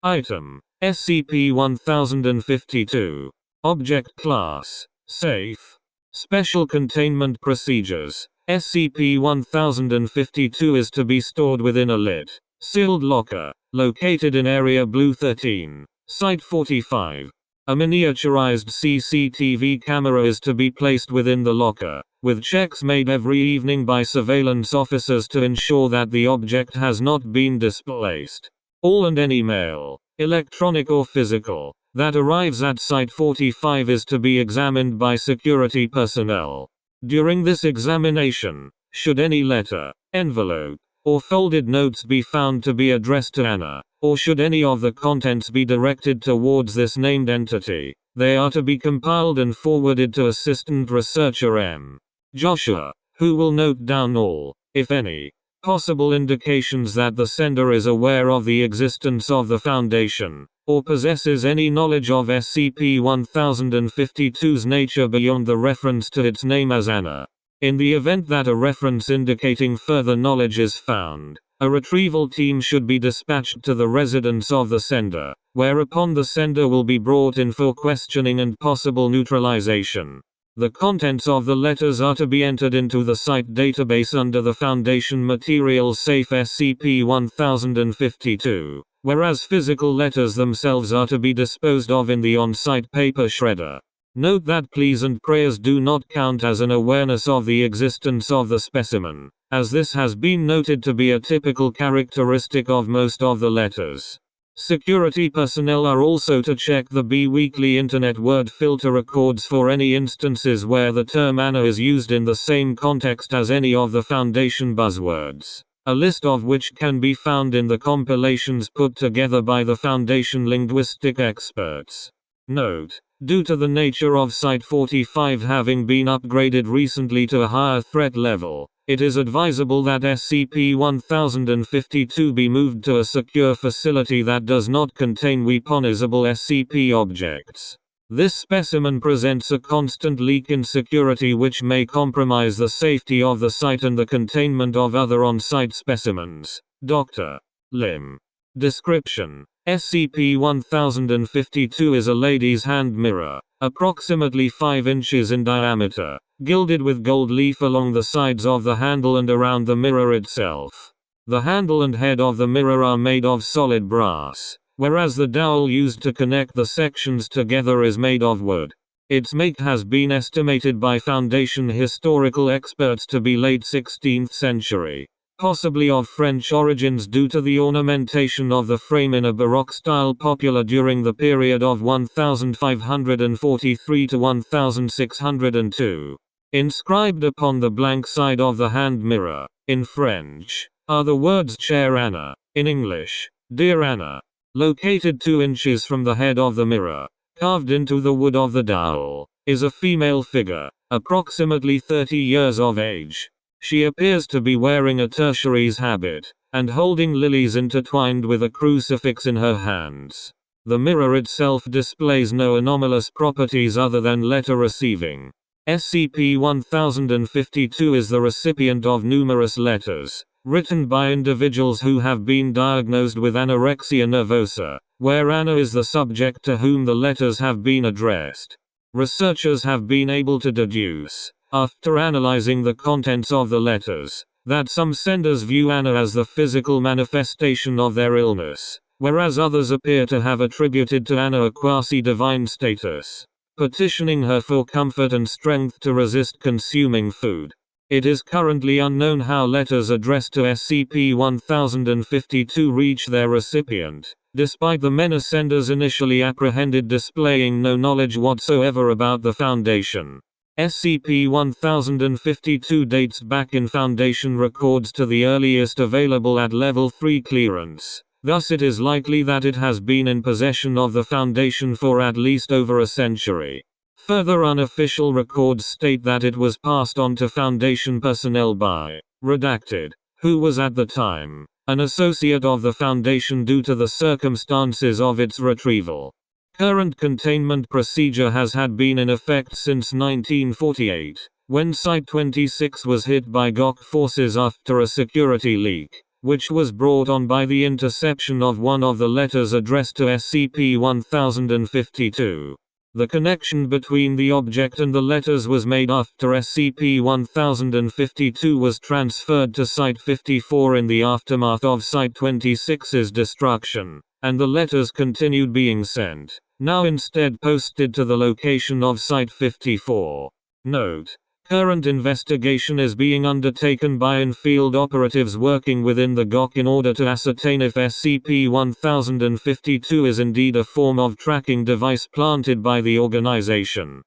Item: SCP-1052. Object Class: Safe. Special Containment Procedures: SCP-1052 is to be stored within a lit, sealed locker, located in Area Blue 13, Site-45. A miniaturized CCTV camera is to be placed within the locker, with checks made every evening by surveillance officers to ensure that the object has not been displaced. All and any mail, electronic or physical, that arrives at Site-45 is to be examined by security personnel. During this examination, should any letter, envelope, or folded notes be found to be addressed to Anna, or should any of the contents be directed towards this named entity, they are to be compiled and forwarded to Assistant Researcher M. Joshua, who will note down all, if any, possible indications that the sender is aware of the existence of the Foundation, or possesses any knowledge of SCP-1052's nature beyond the reference to its name as Anna. In the event that a reference indicating further knowledge is found, a retrieval team should be dispatched to the residence of the sender, whereupon the sender will be brought in for questioning and possible neutralization. The contents of the letters are to be entered into the site database under the Foundation Materials Safe SCP-1052, whereas physical letters themselves are to be disposed of in the on-site paper shredder. Note that pleas and prayers do not count as an awareness of the existence of the specimen, as this has been noted to be a typical characteristic of most of the letters. Security personnel are also to check the bi-weekly Internet word filter records for any instances where the term Anna is used in the same context as any of the Foundation buzzwords, a list of which can be found in the compilations put together by the Foundation linguistic experts. Note: due to the nature of Site-45 having been upgraded recently to a higher threat level, it is advisable that SCP-1052 be moved to a secure facility that does not contain weaponizable SCP objects. This specimen presents a constant leak in security which may compromise the safety of the site and the containment of other on-site specimens. Dr. Lim. Description: SCP-1052 is a lady's hand mirror, approximately 5 inches in diameter, gilded with gold leaf along the sides of the handle and around the mirror itself. The handle and head of the mirror are made of solid brass, whereas the dowel used to connect the sections together is made of wood. Its make has been estimated by Foundation historical experts to be late 16th century. Possibly of French origins due to the ornamentation of the frame in a Baroque style popular during the period of 1543 to 1602. Inscribed upon the blank side of the hand mirror, in French, are the words Chère Anna, in English, Dear Anna. Located 2 inches from the head of the mirror, carved into the wood of the dowel, is a female figure, approximately 30 years of age. She appears to be wearing a tertiary's habit, and holding lilies intertwined with a crucifix in her hands. The mirror itself displays no anomalous properties other than letter receiving. SCP-1052 is the recipient of numerous letters, written by individuals who have been diagnosed with anorexia nervosa, where Anna is the subject to whom the letters have been addressed. Researchers have been able to deduce, after analyzing the contents of the letters, that some senders view Anna as the physical manifestation of their illness, whereas others appear to have attributed to Anna a quasi-divine status, petitioning her for comfort and strength to resist consuming food. It is currently unknown how letters addressed to SCP-1052 reach their recipient, despite the many senders initially apprehended displaying no knowledge whatsoever about the Foundation. SCP-1052 dates back in Foundation records to the earliest available at Level 3 clearance, thus it is likely that it has been in possession of the Foundation for at least over a century. Further unofficial records state that it was passed on to Foundation personnel by Redacted, who was at the time an associate of the Foundation due to the circumstances of its retrieval. Current containment procedure has been in effect since 1948, when Site-26 was hit by GOC forces after a security leak. which was brought on by the interception of one of the letters addressed to SCP-1052. The connection between the object and the letters was made after SCP-1052 was transferred to Site-54 in the aftermath of Site-26's destruction, and the letters continued being sent, now instead posted to the location of Site-54. Note: current investigation is being undertaken by in-field operatives working within the GOC in order to ascertain if SCP-1052 is indeed a form of tracking device planted by the organization.